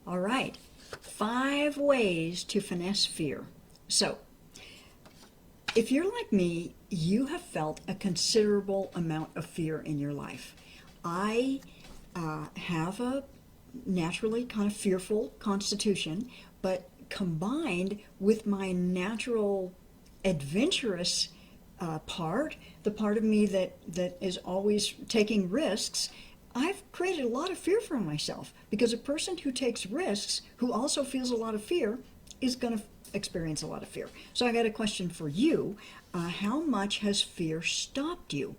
All right, 5 ways to finesse fear. So, if you're like me, you have felt a considerable amount of fear in your life. I have a naturally kind of fearful constitution, but combined with my natural adventurous part, the part of me that is always taking risks, I've created a lot of fear for myself because a person who takes risks, who also feels a lot of fear, is going to experience a lot of fear. So I got a question for you. How much has fear stopped you?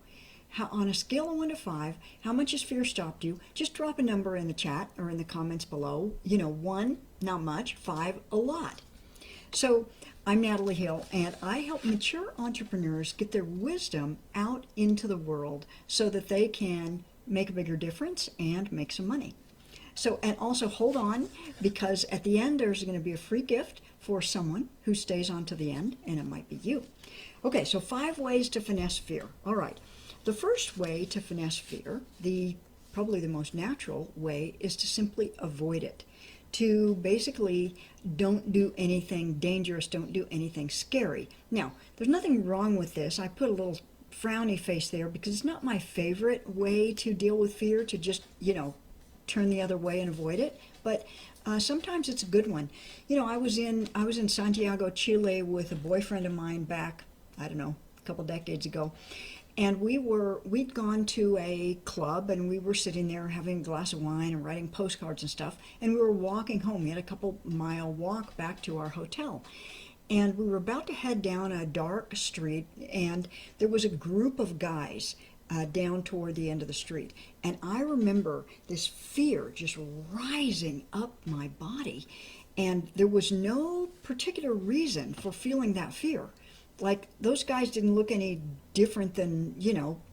On a scale of 1 to 5, how much has fear stopped you? Just drop a number in the chat or in the comments below. 1, not much, 5, a lot. So I'm Natalie Hill, and I help mature entrepreneurs get their wisdom out into the world so that they can make a bigger difference and make some money. So, and also hold on, because at the end there's going to be a free gift for someone who stays on to the end, and it might be you. Okay, so 5 ways to finesse fear. All right. The first way to finesse fear, probably the most natural way, is to simply avoid it. To basically don't do anything dangerous, don't do anything scary. Now, there's nothing wrong with this. I put a little frowny face there because it's not my favorite way to deal with fear, to just, turn the other way and avoid it. But sometimes it's a good one. I was in Santiago, Chile with a boyfriend of mine back, I don't know, a couple decades ago. And we'd gone to a club, and we were sitting there having a glass of wine and writing postcards and stuff. And we were walking home. We had a couple-mile walk back to our hotel. And we were about to head down a dark street, and there was a group of guys down toward the end of the street. And I remember this fear just rising up my body. And there was no particular reason for feeling that fear. Like, those guys didn't look any different than,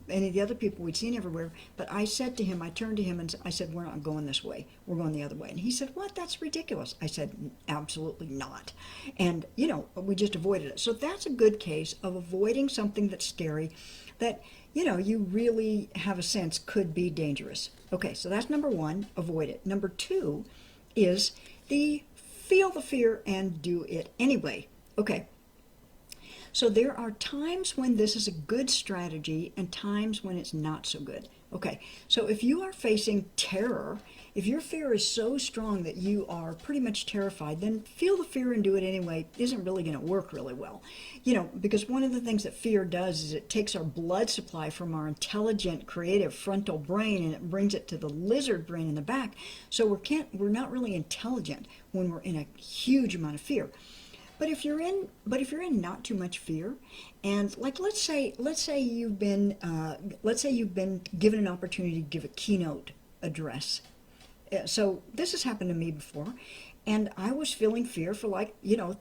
any of the other people we'd seen everywhere. But I turned to him and I said, we're not going this way. We're going the other way. And he said, what? That's ridiculous. I said, absolutely not. And, we just avoided it. So that's a good case of avoiding something that's scary that, you really have a sense could be dangerous. Okay, so that's number 1, avoid it. Number 2 is feel the fear and do it anyway. Okay. So there are times when this is a good strategy and times when it's not so good. Okay, so if you are facing terror, if your fear is so strong that you are pretty much terrified, then feel the fear and do it anyway isn't really going to work really well. Because one of the things that fear does is it takes our blood supply from our intelligent, creative frontal brain and it brings it to the lizard brain in the back. So we're not really intelligent when we're in a huge amount of fear. But if you're in not too much fear, and like let's say you've been given an opportunity to give a keynote address. So this has happened to me before, and I was feeling fear for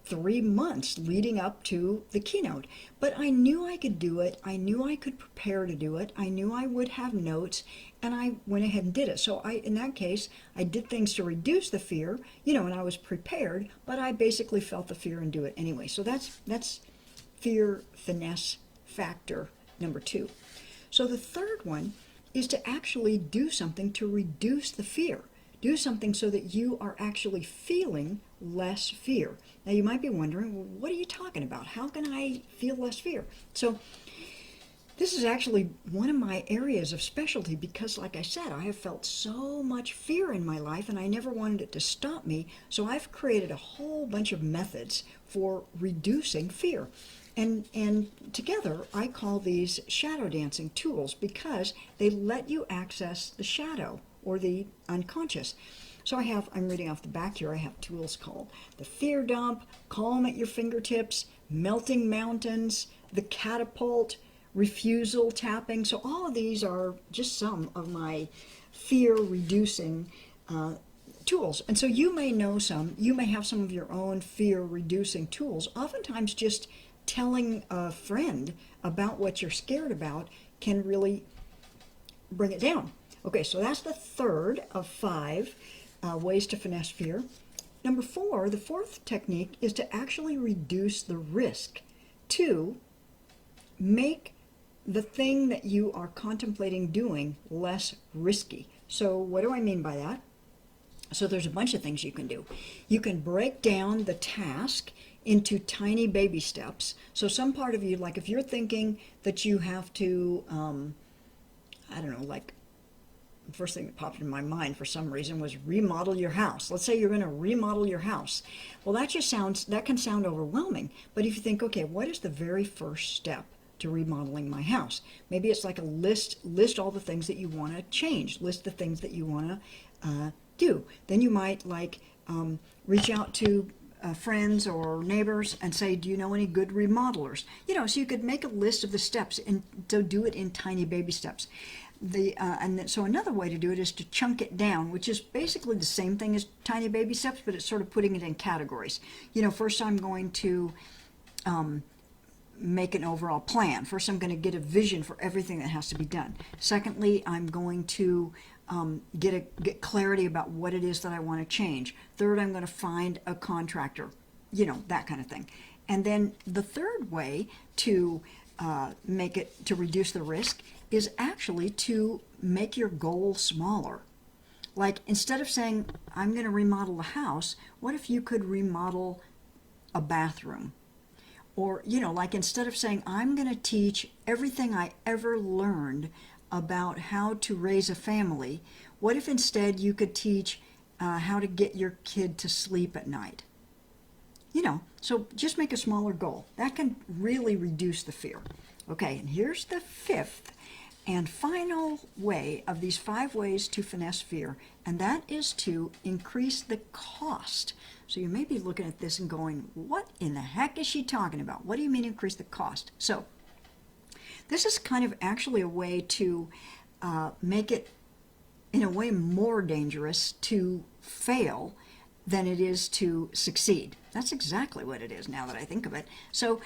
3 months leading up to the keynote. But I knew I could do it. I knew I could prepare to do it. I knew I would have notes, and I went ahead and did it. So in that case, I did things to reduce the fear, and I was prepared, but I basically felt the fear and do it anyway. So that's fear finesse factor number 2. So the third one is to actually do something to reduce the fear. Do something so that you are actually feeling less fear. Now you might be wondering, well, what are you talking about? How can I feel less fear? So this is actually one of my areas of specialty because, like I said, I have felt so much fear in my life and I never wanted it to stop me. So I've created a whole bunch of methods for reducing fear. And together I call these shadow dancing tools because they let you access the shadow or the unconscious. So I'm reading off the back here, I have tools called the fear dump, calm at your fingertips, melting mountains, the catapult, refusal tapping. So all of these are just some of my fear reducing tools. And so you may have some of your own fear reducing tools. Oftentimes just telling a friend about what you're scared about can really bring it down. Okay, so that's the third of 5 ways to finesse fear. Number 4, the fourth technique is to actually reduce the risk, to make the thing that you are contemplating doing less risky. So what do I mean by that? So there's a bunch of things you can do. You can break down the task into tiny baby steps. So some part of you, like if you're thinking that you have to, I don't know, like the first thing that popped in my mind for some reason was remodel your house. Let's say you're going to remodel your house. Well, that can sound overwhelming. But if you think, okay, what is the very first step to remodeling my house? Maybe it's like a list all the things that you want to change, list the things that you want to do. Then you might reach out to friends or neighbors and say, do you know any good remodelers? So you could make a list of the steps and so do it in tiny baby steps. So another way to do it is to chunk it down, which is basically the same thing as tiny baby steps, but it's sort of putting it in categories. First I'm going to make an overall plan. First I'm going to get a vision for everything that has to be done. Secondly, I'm going to get clarity about what it is that I want to change. Third, I'm going to find a contractor, that kind of thing. And then the third way to to reduce the risk is actually to make your goal smaller. Like instead of saying, I'm going to remodel the house, what if you could remodel a bathroom? Or, like instead of saying, I'm going to teach everything I ever learned about how to raise a family, what if instead you could teach how to get your kid to sleep at night? So just make a smaller goal. That can really reduce the fear. Okay, and here's the fifth and final way of these 5 ways to finesse fear, and that is to increase the cost. So you may be looking at this and going, what in the heck is she talking about? What do you mean increase the cost? So this is kind of actually a way to make it, in a way, more dangerous to fail than it is to succeed. That's exactly what it is now that I think of it. So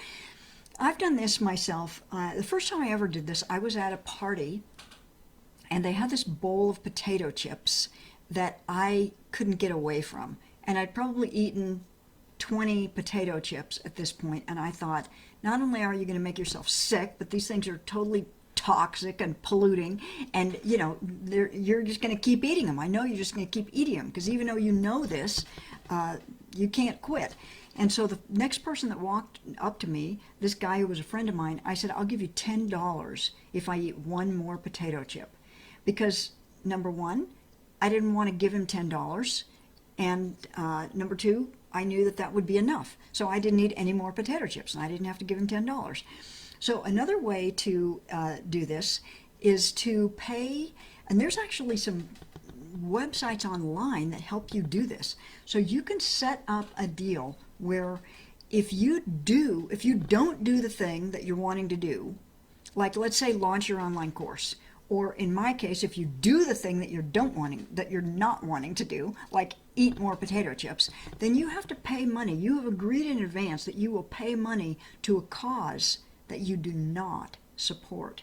I've done this myself. The first time I ever did this, I was at a party, and they had this bowl of potato chips that I couldn't get away from. And I'd probably eaten 20 potato chips at this point, and I thought, not only are you going to make yourself sick, but these things are totally toxic and polluting, and you're just going to keep eating them. I know you're just going to keep eating them, because even though you know this, you can't quit. And so the next person that walked up to me, this guy who was a friend of mine, I said, I'll give you $10 if I eat one more potato chip. Because number one, I didn't want to give him $10, and number two, I knew that would be enough. So I didn't need any more potato chips, and I didn't have to give him $10. So another way to do this is to pay, and there's actually some websites online that help you do this. So you can set up a deal where if you don't do the thing that you're wanting to do, like let's say launch your online course, or in my case, if you do the thing that you're not wanting to do, like eat more potato chips, then you have to pay money. You have agreed in advance that you will pay money to a cause that you do not support.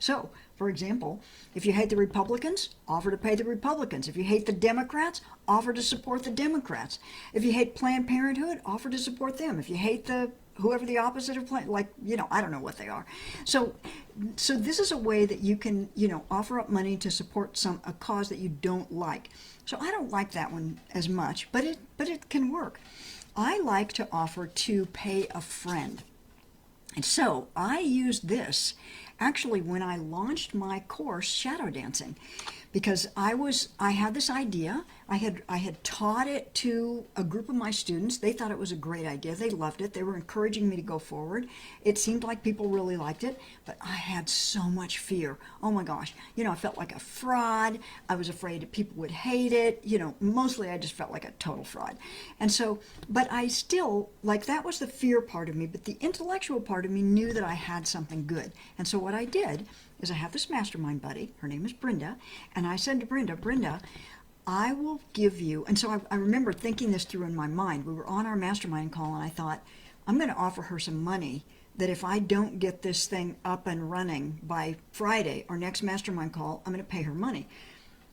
So, for example, if you hate the Republicans, offer to pay the Republicans. If you hate the Democrats, offer to support the Democrats. If you hate Planned Parenthood, offer to support them. If you hate whoever the opposite of Planned, I don't know what they are. So this is a way that you can, offer up money to support a cause that you don't like. So I don't like that one as much, but it can work. I like to offer to pay a friend. And so I used this actually when I launched my course, Shadow Dancing, because I had this idea. I had taught it to a group of my students. They thought it was a great idea. They loved it. They were encouraging me to go forward. It seemed like people really liked it, but I had so much fear. Oh my gosh. I felt like a fraud. I was afraid that people would hate it. Mostly I just felt like a total fraud. And so, but I still, that was the fear part of me, but the intellectual part of me knew that I had something good. And so what I did is I have this mastermind buddy. Her name is Brenda. And I said to Brenda, I will give you, and so I remember thinking this through in my mind. We were on our mastermind call, and I thought, I'm going to offer her some money that if I don't get this thing up and running by Friday, our next mastermind call, I'm going to pay her money.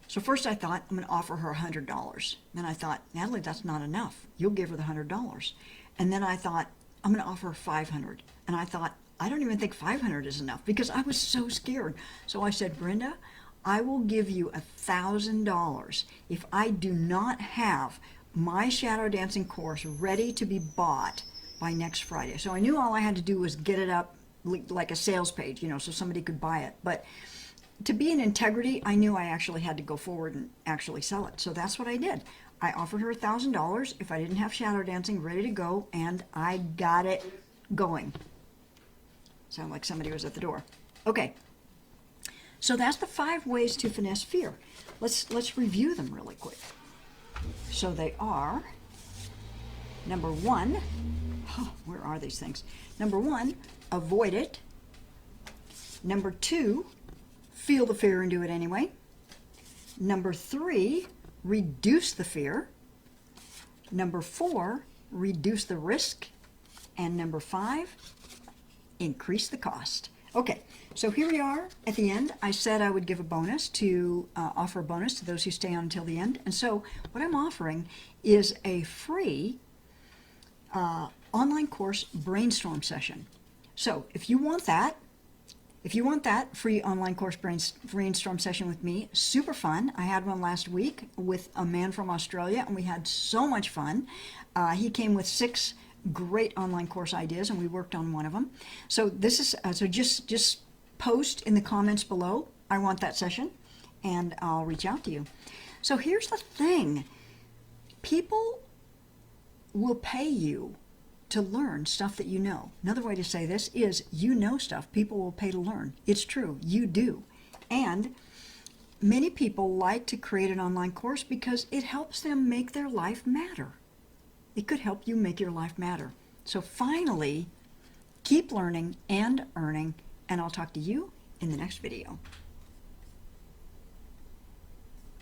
So first I thought, I'm going to offer her $100. Then I thought, Natalie, that's not enough. You'll give her the $100. And then I thought, I'm going to offer her $500. And I thought, I don't even think $500 is enough because I was so scared. So I said, Brenda, I will give you $1,000 if I do not have my shadow dancing course ready to be bought by next Friday. So I knew all I had to do was get it up like a sales page, so somebody could buy it. But to be in integrity, I knew I actually had to go forward and actually sell it. So that's what I did. I offered her $1,000 if I didn't have shadow dancing ready to go, and I got it going. Sound like somebody was at the door. Okay. So that's the 5 ways to finesse fear. Let's review them really quick. So they are, number 1, where are these things? Number 1, avoid it. Number 2, feel the fear and do it anyway. Number 3, reduce the fear. Number 4, reduce the risk. And number 5, increase the cost. Okay, so here we are at the end. I said I would give a bonus offer a bonus to those who stay on until the end. And so what I'm offering is a free online course brainstorm session. So if you want that free online course brainstorm session with me, super fun. I had one last week with a man from Australia, and we had so much fun. He came with 6 great online course ideas, and we worked on one of them. So this is so just post in the comments below, I want that session, and I'll reach out to you. So here's the thing. People will pay you to learn stuff that you know. Another way to say this is, you know stuff people will pay to learn. It's true, you do. And many people like to create an online course because it helps them make their life matter. It could help you make your life matter. So finally, keep learning and earning, and I'll talk to you in the next video.